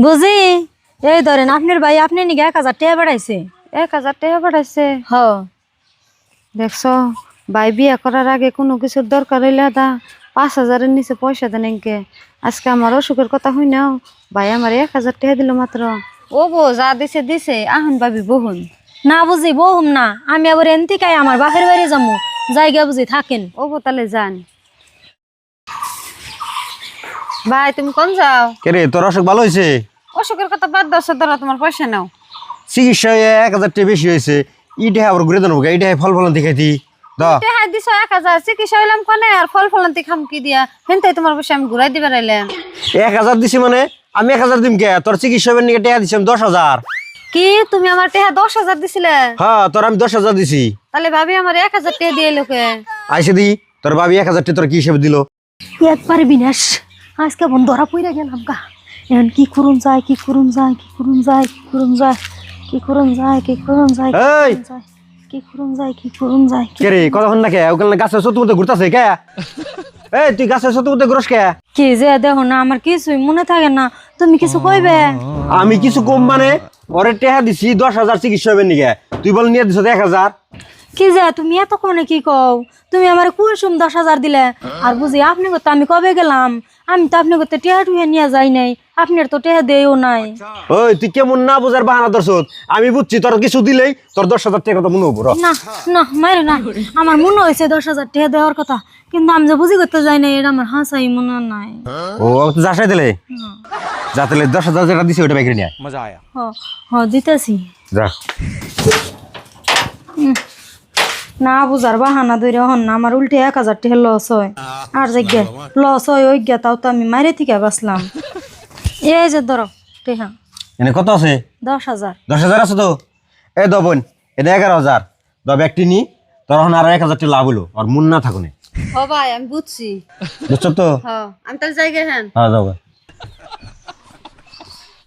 বুঝি এই ধরেন আপনার ভাই আপনি নাকি 1000 টাকা বাড়াইছে। 1000 টাকা পাঠাইছে। হ দেখছো ভাই বিয়া করার আগে কোনো কিছুর দরকার হইলে 5000-এর নিচে পয়সা দেন এনকে। আজকে আমার অসুখের কথা হই নাও, ভাই আমার 1000 টাকা দিল মাত্র। ও বো যা দিছে দিছে, আহুন ভাবি বহুন। না বুঝি বহুম না, আমি আবার এনতিকাই আমার বাপের বাড়ি যাবো, জায়গা বুঝি থাকেন। ও বো তাহলে যান। ভাই তুমি কোন যাও? কে রে, তোর অসুখ ভালো হয়েছে? অসুখের কথা বাদ দাও, ধরো তোমার পয়সা নাও। চিকিৎসায় 1000 টাকা বেশি হয়েছে, ইটা আবার ঘুরে দেবো, ইটা ফল ফলন দেখাইতি টাকা দিছো 1000, চিকিৎসা হইলাম কনে আর ফল ফলান্তি খাম কি দিয়া? হেনতাই তোমার পয়সা আমি ঘুরাই দিবার আইলাম। 1000 দিছি মানে আমি 1000 দিম কে? তোর চিকিৎসা নিয়ে টাকা দিছি আমি 10,000। কি তুমি আমার টাকা 10,000 দিছিলে? হ্যাঁ, তোর আমি 10,000 দিছি। তাহলে ভাবি আমার 1000 টাকা দিয়ে লোকে। আইসে দি তোর ভাবি 1000 টাকা তোর কি হিসেবে দিল? একবার বিনাশ আজকে বন ধরা পইরা গেলাম গা। এখন কি করুন যায়, কি করুন যায়, কি করুন যায়, কি করুন যায়, কি করুন যায়, কি করুন যায়, এই! কি করুন যায়, কি করুন যায়। কে রে, কতক্ষণ না কে ওখানে গাছের সত্যি মধ্যে ঘুরতেছে কে? এই তুই গাছের সত্যি মধ্যে ঘুরস কে? কি যে দেখো না, আমার কিছুই মনে থাকে না, তুমি কিছু কইবে? আমি কিছু কম মানে ওরে টাকা দিছি 10,000 চিকিৎসা হবে নিকে, তুই বল নিয়ে দিছ 1000। কি যে তুমি এতক্ষণে কি কও? তুমি আমার কুলসুম 10,000 দিলে, আর বুঝি আপনি করতে আমি কবে গেলাম? আমি তো আপনি করতে টেহা টুহে নিয়ে যাই নাই, আপনার তো টেহা দেও নাই। ওই তুই কেমন না বুঝার বাহানা ধরছ? আমি বুঝছি তোর কিছু দিলেই তোর 10,000 টাকা কথা মনে হবো। না না মারে না, আমার মনে হয়েছে 10,000 টাকা দেওয়ার কথা, কিন্তু আমি যে বুঝি করতে যাই নাই, এটা আমার হাসাই মনে নাই। ও তুই যাসাই দিলে যা, তাহলে 10,000 যেটা দিছে ওটা বাইরে নিয়ে হ হ দিতেছি। যা। না বুঝার বাহানা ধরে হন না, আমার উল্টে 1000 টাকা লস হয়। আর জায়গা লস হয় ওই গিয়া, তাও তো আমি মাইরে থেকে বাঁচলাম। এই যে ধরো টেহা এনে কত আছে? 10,000। 10,000 আছে তো? এই দবন এটা 11,000 দব একটি নি, তোর এখন আর 1,000 টাকা লাভ হলো আর মন না থাকুনে। হ ভাই আমি বুঝছি। বুঝছো তো? হ আমি তাহলে যাই গে। হ্যাঁ হ্যাঁ যাও।